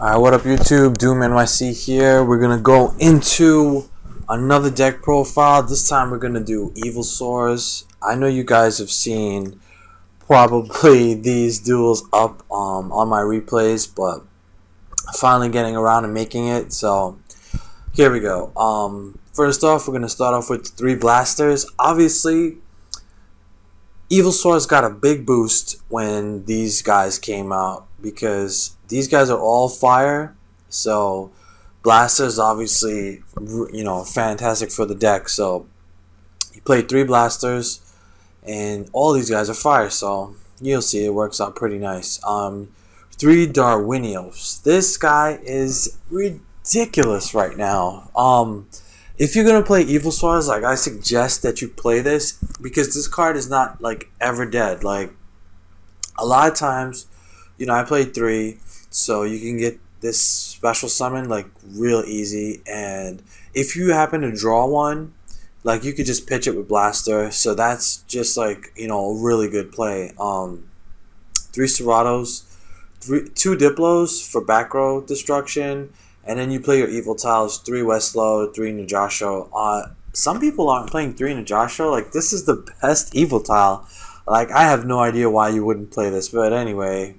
Alright, what up YouTube? Doomnyc here. We're gonna go into another deck profile. This time we're gonna do Evolsaurs. I know you guys have seen probably these duels up on my replays, but finally getting around and making it. So here we go. First off, we're gonna start off with 3 blasters. Obviously, Evolsaur's got a big boost when these guys came out because these guys are all fire. So blasters obviously, fantastic for the deck. So you play 3 blasters and all these guys are fire. So you'll see it works out pretty nice. 3 Darwinios. This guy is ridiculous right now. If you're gonna play Evolsaurs, like, I suggest that you play this because this card is not like ever dead. Like, a lot of times, I played 3, so you can get this special summon like real easy. And if you happen to draw one, like, you could just pitch it with Blaster. So that's just like, a really good play. 3 Ceratos, 2 Diplos for back row destruction. And then you play your Evil Tiles, 3 Westlow, 3 Najasho. Some people aren't playing 3 Najasho. Like, this is the best Evil Tile. Like, I have no idea why you wouldn't play this. But anyway,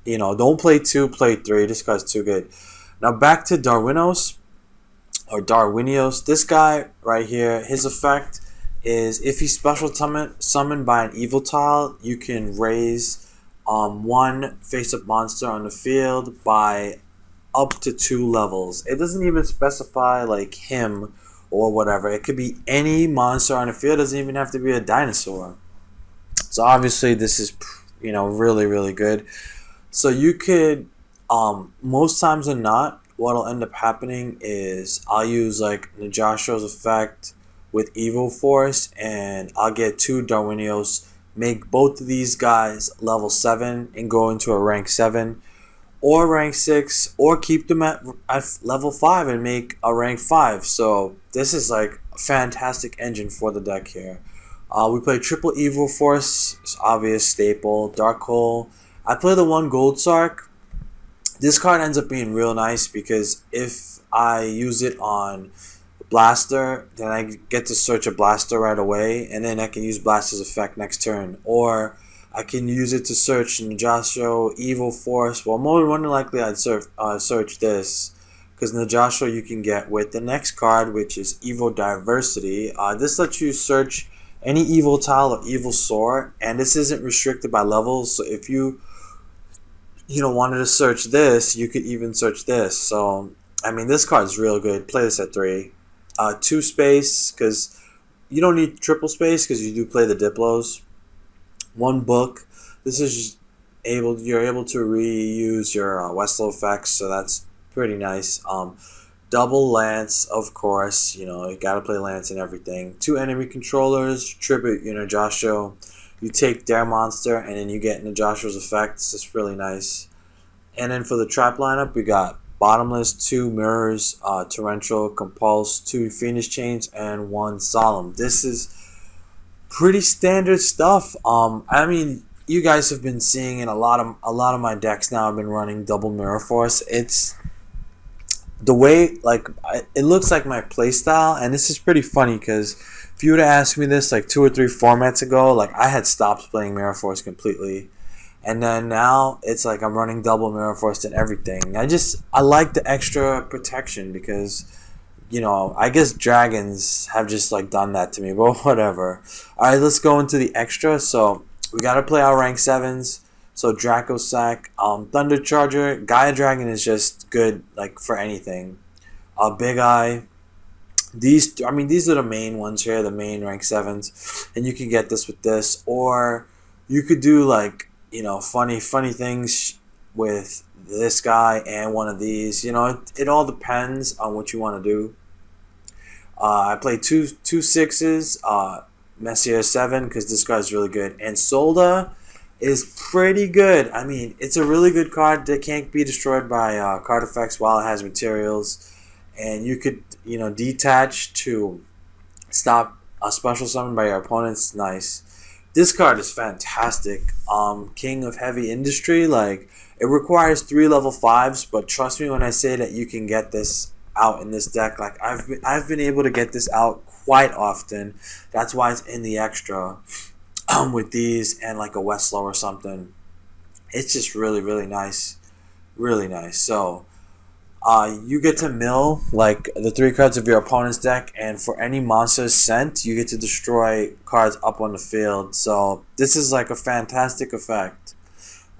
don't play 2, play 3. This guy's too good. Now back to Darwinios. This guy right here, his effect is if he's special summoned by an Evil Tile, you can raise 1 face-up monster on the field by up to 2 levels. It doesn't even specify like him or whatever. It could be any monster on the field. It doesn't even have to be a dinosaur. So obviously this is really, really good. So you could most times than not, what'll end up happening is I'll use like Najasho's effect with Evil Force, and I'll get 2 Darwinios, make both of these guys level 7 and go into a rank 7 or rank 6, or keep them at level 5 and make a rank 5. So this is like a fantastic engine for the deck here. We play triple Evil Force, it's obvious staple. Dark Hole. I play the 1 Gold Sark. This card ends up being real nice because if I use it on Blaster, then I get to search a Blaster right away, and then I can use Blaster's effect next turn. Or I can use it to search Najasho, Evil Force. Well, more than likely I'd search this, because Najasho you can get with the next card, which is Evil Diversity. This lets you search any Evil Tile or Evolsaur, and this isn't restricted by levels. So if you wanted to search this, you could even search this. So I mean, this card is real good. Play this at 3. 2 space, because you don't need triple space because you do play the Diplos. 1 book. This is you're able to reuse your Westlow effects, so that's pretty nice. Double Lance, of course. You gotta play Lance and everything. 2 enemy controllers. Tribute Najasho. You take their monster and then you get Najasho's effects. It's really nice. And then for the trap lineup, we got Bottomless, 2 Mirrors, Torrential, Compulse, 2 Phoenix Chains, and 1 Solemn. This is pretty standard stuff. I mean, you guys have been seeing in a lot of my decks now. I've been running double Mirror Force. It's the way, like, it looks like my playstyle, and this is pretty funny because if you would have asked me this like 2 or 3 formats ago, like, I had stopped playing Mirror Force completely. And then now it's like I'm running double Mirror Force and everything. I like the extra protection because, I guess dragons have just like done that to me, but whatever. Alright, let's go into the extra. So we gotta play our rank 7s. So Draco Sack, Thunder Charger, Gaia Dragon is just good like for anything. Big Eye. These are the main ones here, the main rank 7s. And you can get this with this, or you could do like, funny things with this guy and one of these. It all depends on what you want to do. I play two 6s, Messier 7, because this guy's really good. And Solda is pretty good. I mean, it's a really good card that can't be destroyed by card effects while it has materials. And you could, detach to stop a special summon by your opponents. Nice. This card is fantastic. King of Heavy Industry, like it requires 3 level 5s, but trust me when I say that you can get this out in this deck. Like I've been able to get this out quite often. That's why it's in the extra. With these and like a Westlow or something, it's just really really nice, really nice. So you get to mill like the 3 cards of your opponent's deck, and for any monsters sent, you get to destroy cards up on the field. So this is like a fantastic effect.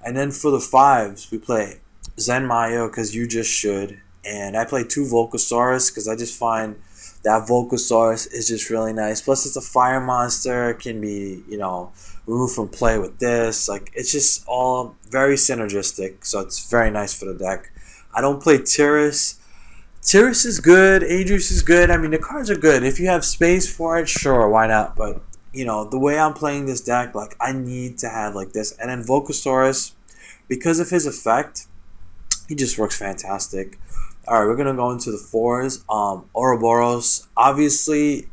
And then for the 5s, we play Zen Mayo because you just should, and I play 2 Volcasaurus because I just find that Volcasaurus is just really nice. Plus, it's a fire monster, can be removed from play with this. Like it's just all very synergistic, so it's very nice for the deck. I don't play Tyrus. Tyrus is good. Adrius is good. I mean, the cards are good. If you have space for it, sure, why not? But, the way I'm playing this deck, like, I need to have, like, this. And then Volcasaurus, because of his effect, he just works fantastic. All right, we're going to go into the 4s. Ouroboros. Obviously,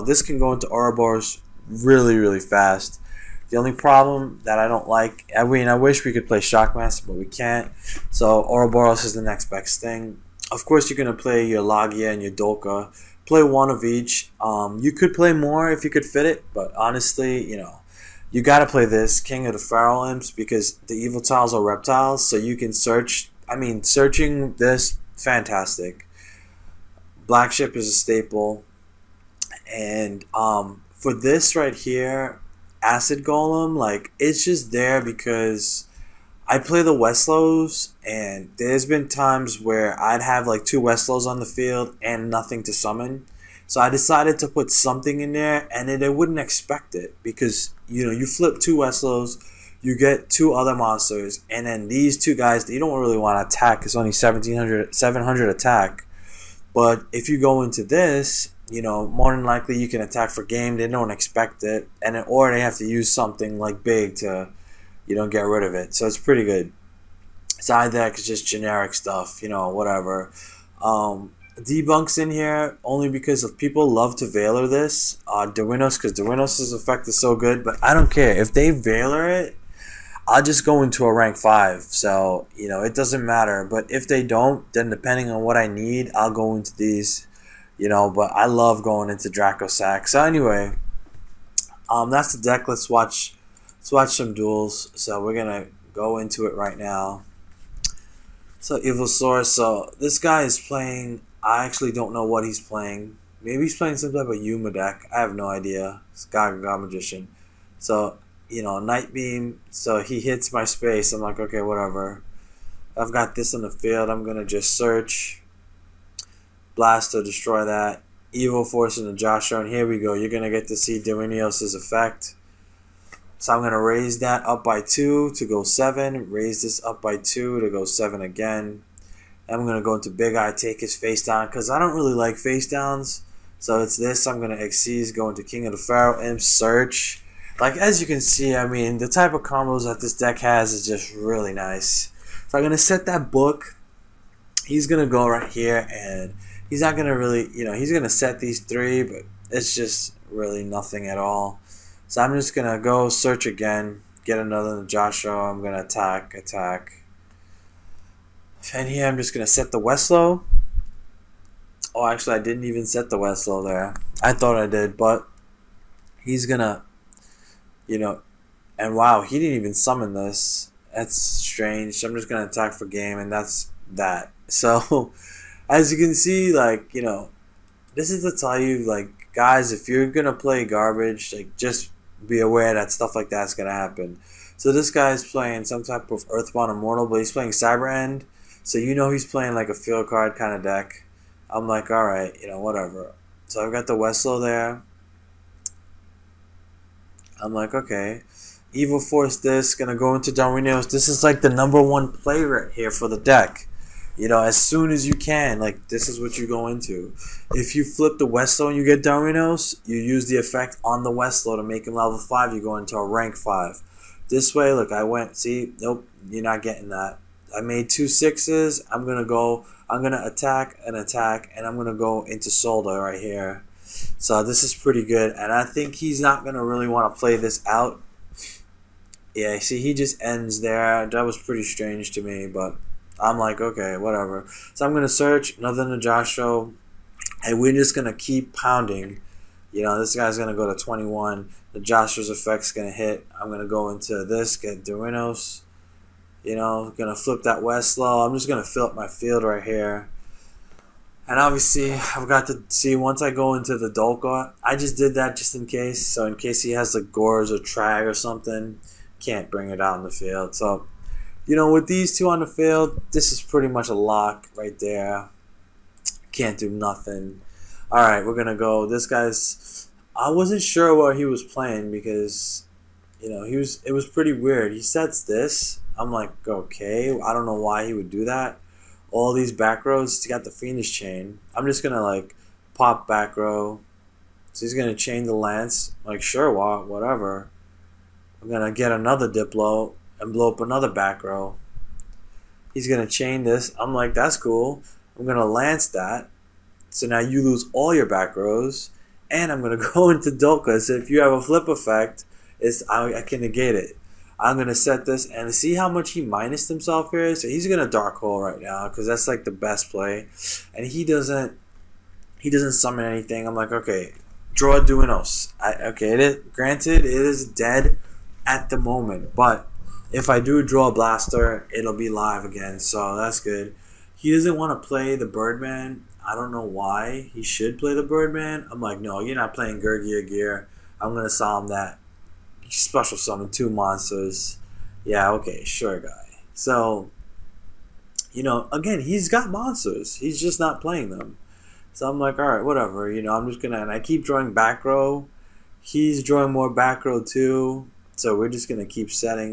this can go into Ouroboros really, really fast. The only problem that I don't like, I mean, I wish we could play Shockmaster, but we can't. So Ouroboros is the next best thing. Of course, you're going to play your Lagia and your Dolka. Play 1 of each. You could play more if you could fit it, but honestly, you got to play this, King of the Feral Imps, because the evil tiles are reptiles, so you can search. I mean, searching this, fantastic. Black Ship is a staple. And for this right here, Acid Golem, like it's just there because I play the Westlows, and there's been times where I'd have like 2 Westlows on the field and nothing to summon. So I decided to put something in there, and then they wouldn't expect it because you flip 2 Westlows, you get 2 other monsters, and then these 2 guys you don't really want to attack. It's only 700 attack. But if you go into this, more than likely you can attack for game. They don't expect it, and or they have to use something like big to, get rid of it. So it's pretty good. Side deck is just generic stuff, whatever. Debunk's in here only because of people love to Veiler this. Derwinos, because Derwinos' effect is so good, but I don't care if they Veiler it. I'll just go into a rank 5, so it doesn't matter. But if they don't, then depending on what I need, I'll go into these. But I love going into Draco Sack. So anyway, that's the deck. Let's watch some duels. So we're gonna go into it right now. So Evolsaur. So this guy is playing. I actually don't know what he's playing. Maybe he's playing some type of Yuma deck. I have no idea. It's God Magician. So Night Beam. So he hits my space. I'm like, okay, whatever. I've got this on the field. I'm gonna just search. Blast to destroy that. Evil Force into Joshua, and here we go. You're going to get to see Dominios' effect. So I'm going to raise that up by 2 to go 7. Raise this up by 2 to go 7 again. I'm going to go into Big Eye, take his face down, because I don't really like face downs. So it's this. I'm going to Xyz, go into King of the Feral Imps, search. Like, as you can see, I mean, the type of combos that this deck has is just really nice. So I'm going to set that book. He's going to go right here, and he's not going to really, he's going to set these 3, but it's just really nothing at all. So I'm just going to go search again, get another Joshua. I'm going to attack. And here I'm just going to set the Westlow. Oh, actually, I didn't even set the Westlow there. I thought I did, but he's going to, and wow, he didn't even summon this. That's strange. So I'm just going to attack for game, and that's that. So, as you can see, like, this is to tell you, like, guys, if you're going to play garbage, like, just be aware that stuff like that's going to happen. So this guy's playing some type of Earthbound Immortal, but he's playing Cyber End. So he's playing like a field card kind of deck. I'm like, alright, whatever. So I've got the Westlow there. I'm like, okay. Evil Force this, gonna go into Dominios. This is like the #1 play right here for the deck. As soon as you can, like, this is what you go into. If you flip the Westlow and you get Dominios, you use the effect on the Westlow to make him level 5. You go into a rank 5. This way, look, I went, see, nope, you're not getting that. I made 2 6s. I'm going to attack, and I'm going to go into Solda right here. So this is pretty good, and I think he's not going to really want to play this out. Yeah, see, he just ends there. That was pretty strange to me, but I'm like, okay, whatever. So I'm gonna search another Najasho, and we're just gonna keep pounding. This guy's gonna go to 21. The Joshua's effect's gonna hit. I'm gonna go into this, get Dorinos. Gonna flip that Westlow. I'm just gonna fill up my field right here. And obviously, I've got to see once I go into the Dolka. I just did that just in case. So in case he has like Gores or Trag or something, can't bring it out in the field. So, with these two on the field, this is pretty much a lock right there. Can't do nothing. All right, we're gonna go. This guy's. I wasn't sure what he was playing because, it was pretty weird. He sets this. I'm like, okay, I don't know why he would do that. All these back rows, he's got the Phoenix chain. I'm just gonna like pop back row. So he's gonna chain the Lance. Like, sure, whatever. I'm gonna get another Diplo and blow up another back row. He's gonna chain this. I'm like, that's cool. I'm gonna Lance that. So now you lose all your back rows, and I'm gonna go into Dolka. So if you have a flip effect, I can negate it. I'm gonna set this and see how much he minused himself here. So he's gonna Dark Hole right now because that's like the best play, and he doesn't summon anything. I'm like, okay, draw Duinos. Granted, it is dead at the moment, but if I do draw a Blaster, it'll be live again. So that's good. He doesn't want to play the Birdman. I don't know why he should play the Birdman. I'm like, no, you're not playing Gurgia Gear. I'm gonna solve that. Special summon 2 monsters. Yeah, okay, sure, guy. So, again, he's got monsters. He's just not playing them. So I'm like, all right, whatever. I'm just gonna, and I keep drawing back row. He's drawing more back row too. So we're just gonna keep setting.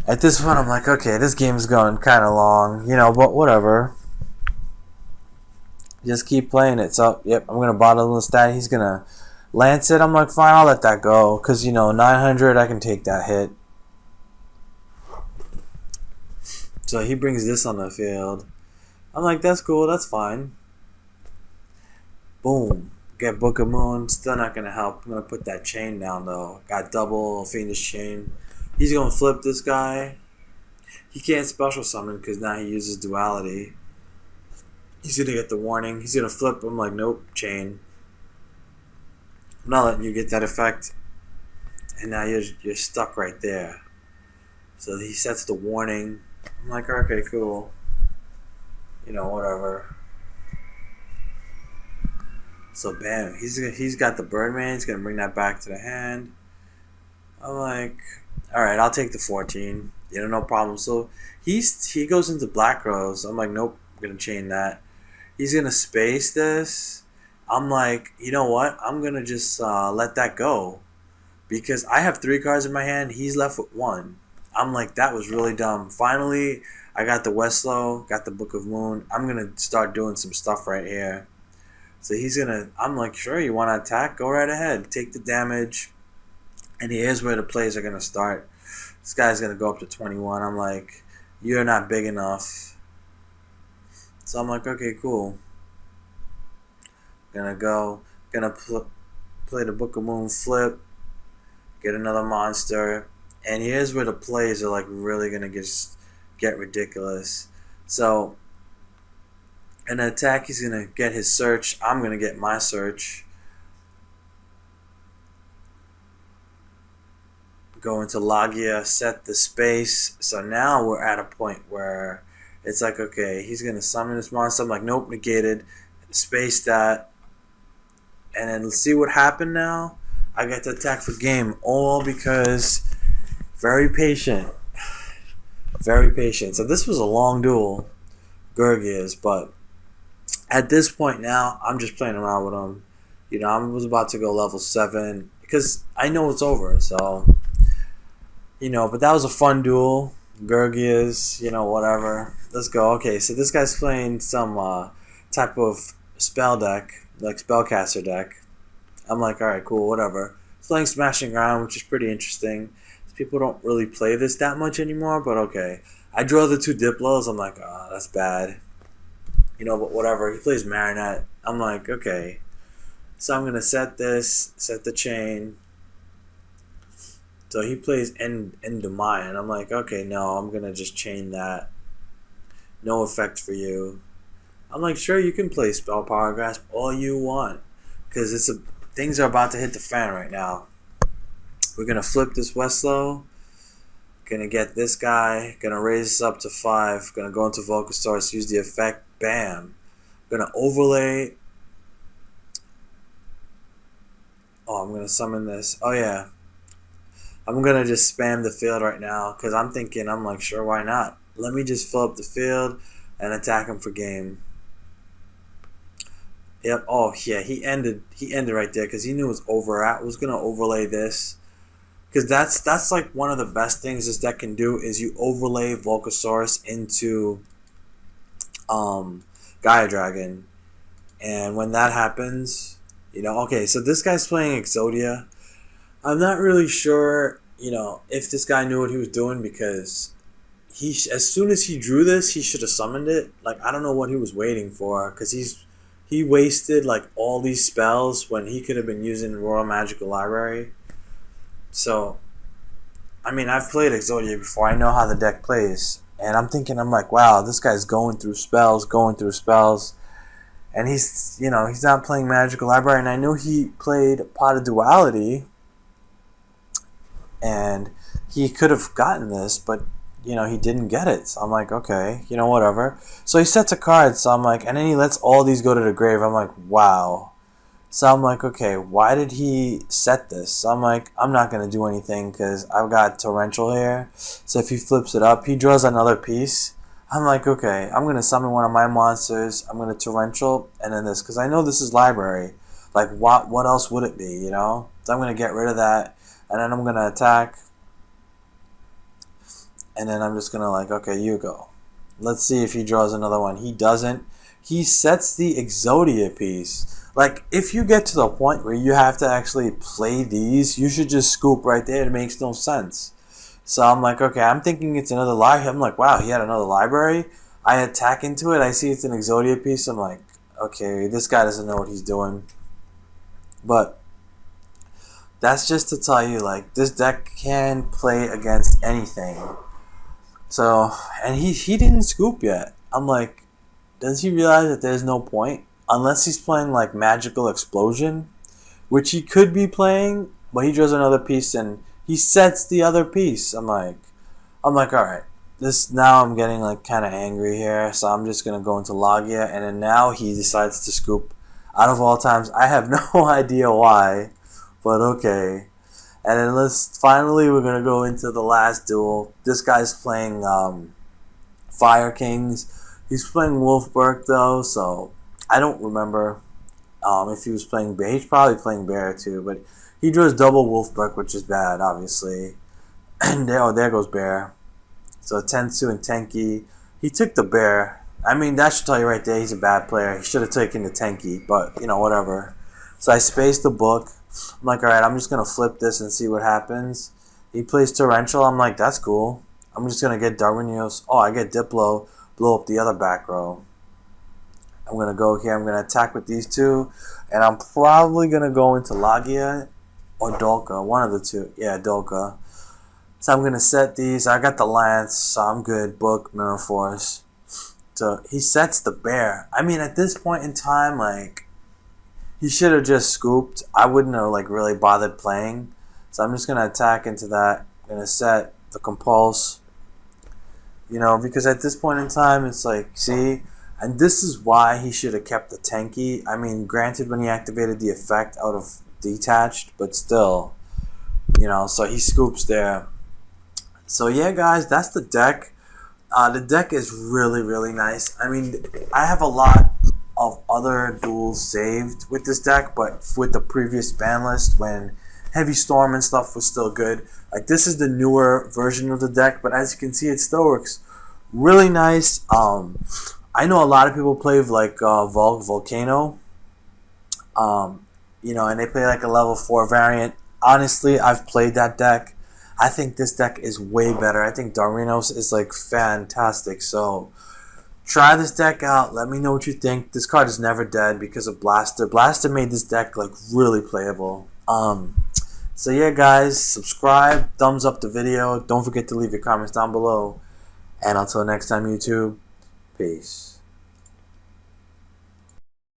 At this point, I'm like, okay, this game's going kind of long, but whatever. Just keep playing it. So, yep, I'm gonna bottle the stat. He's gonna Lance it. I'm like, fine, I'll let that go. Because, 900, I can take that hit. So he brings this on the field. I'm like, that's cool, that's fine. Boom. Get Book of Moon. Still not going to help. I'm going to put that chain down, though. Got double Phoenix chain. He's going to flip this guy. He can't special summon because now he uses duality. He's going to get the warning. He's going to flip. I'm like, nope, chain. I'm not letting you get that effect. And now you're stuck right there. So he sets the warning. I'm like, okay, cool. Whatever. So bam, he's got the Birdman. He's gonna bring that back to the hand. I'm like, all right, I'll take the 14. No problem. So he goes into Black Rose. I'm like, nope, I'm gonna chain that. He's gonna space this. I'm like, you know what? I'm gonna just let that go because I have 3 cards in my hand. He's left with 1. I'm like, that was really dumb. Finally, I got the Westlow, got the Book of Moon. I'm gonna start doing some stuff right here. So I'm like, sure, you want to attack? Go right ahead. Take the damage. And here's where the plays are going to start. This guy's going to go up to 21. I'm like, you're not big enough. So I'm like, okay, cool. Gonna play the Book of Moon flip. Get another monster. And here's where the plays are like really going to get ridiculous. So an attack, he's going to get his search. I'm going to get my search. Go into Logia, set the space. So now we're at a point where it's like, okay, he's going to summon this monster. I'm like, nope, negated. Space that. And then let's see what happened now. I got to attack for game. All because very patient. Very patient. So this was a long duel. Gurgias, but at this point now, I'm just playing around with him. I was about to go level 7 because I know it's over. So, but that was a fun duel. Gurgias, whatever. Let's go. Okay, so this guy's playing some type of spell deck, like spellcaster deck. I'm like, all right, cool, whatever. He's playing Smashing Ground, which is pretty interesting. People don't really play this that much anymore, but okay. I draw the 2 Diplos. I'm like, oh, that's bad. But whatever. He plays Marinette. I'm like, okay. So I'm going to set this, set the chain. So he plays into mine, and I'm like, okay, no, I'm gonna just chain that. No effect for you. I'm like, sure, you can play Spell Power Grasp all you want, because things are about to hit the fan right now. We're gonna flip this Westlow. Gonna get this guy. Gonna raise this up to 5. Gonna go into Evolsaurs. Use the effect. Bam. Gonna overlay. Oh, I'm gonna summon this. Oh yeah. I'm gonna just spam the field right now because I'm thinking, I'm like, sure, why not? Let me just fill up the field and attack him for game. Yep. Oh yeah, he ended right there because he knew it was over. I was gonna overlay this because that's like one of the best things this deck can do is you overlay Volcasaurus into Gaia Dragon, and when that happens, okay. So this guy's playing Exodia. I'm not really sure, if this guy knew what he was doing because as soon as he drew this, he should have summoned it. Like, I don't know what he was waiting for because he wasted like all these spells when he could have been using Royal Magical Library. So, I mean, I've played Exodia before. I know how the deck plays. And I'm thinking, I'm like, wow, this guy's going through spells. And he's not playing Magical Library. And I knew he played Pot of Duality. And he could have gotten this, but he didn't get it. So I'm like, okay, whatever. So he sets a card. So I'm like, and then he lets all these go to the grave. I'm like, wow. So I'm like, okay, why did he set this? So I'm like, I'm not going to do anything because I've got Torrential here. So if he flips it up, he draws another piece. I'm like, okay, I'm going to summon one of my monsters. I'm going to Torrential and then this because I know this is library. Like, what else would it be, So I'm going to get rid of that. And then I'm going to attack. And then I'm just going to like, okay, you go. Let's see if he draws another one. He doesn't. He sets the Exodia piece. Like, if you get to the point where you have to actually play these, you should just scoop right there. It makes no sense. So I'm like, okay, I'm thinking it's another library. I'm like, wow, he had another library. I attack into it. I see it's an Exodia piece. I'm like, okay, this guy doesn't know what he's doing. But that's just to tell you, like, this deck can play against anything. So, and he didn't scoop yet. I'm like, does he realize that there's no point? Unless he's playing, like, Magical Explosion, which he could be playing, but he draws another piece and he sets the other piece. I'm like, alright. Now I'm getting, like, kind of angry here, so I'm just going to go into Logia, and then now he decides to scoop. Out of all times, I have no idea why. But okay. And then we're going to go into the last duel. This guy's playing Fire Kings. He's playing Wolfberg though, so I don't remember if he was playing Bear. He's probably playing Bear too, but he draws double Wolfberg, which is bad, obviously. And there goes Bear. So Tensu and Tenki. He took the Bear. I mean, that should tell you right there he's a bad player. He should have taken the Tenki, but, whatever. So I spaced the book. I'm like, alright, I'm just going to flip this and see what happens. He plays Torrential. I'm like, that's cool. I'm just going to get Darwinios. Oh, I get Diplo. Blow up the other back row. I'm going to go here. I'm going to attack with these two. And I'm probably going to go into Logia or Dolka. One of the two. Yeah, Dolka. So I'm going to set these. I got the Lance, so I'm good. Book, Mirror Force. So he sets the Bear. I mean, at this point in time, like, he should have just scooped. I wouldn't have, like, really bothered playing. So I'm just going to attack into that. I'm going to set the Compulse. Because at this point in time, it's like, see? And this is why he should have kept the Tenki. I mean, granted, when he activated the effect out of Detached, but still, so he scoops there. So, yeah, guys, that's the deck. The deck is really, really nice. I mean, I have a lot of other duels saved with this deck, but with the previous ban list when Heavy Storm and stuff was still good. Like, this is the newer version of the deck, but as you can see, it still works really nice. I know a lot of people play like Volcano, and they play like a level 4 variant. Honestly, I've played that deck. I think this deck is way better. I think Darwinos is like fantastic. So try this deck out. Let me know what you think. This card is never dead because of Blaster. Blaster made this deck like really playable. So yeah, guys, subscribe, thumbs up the video. Don't forget to leave your comments down below. And until next time, YouTube, peace.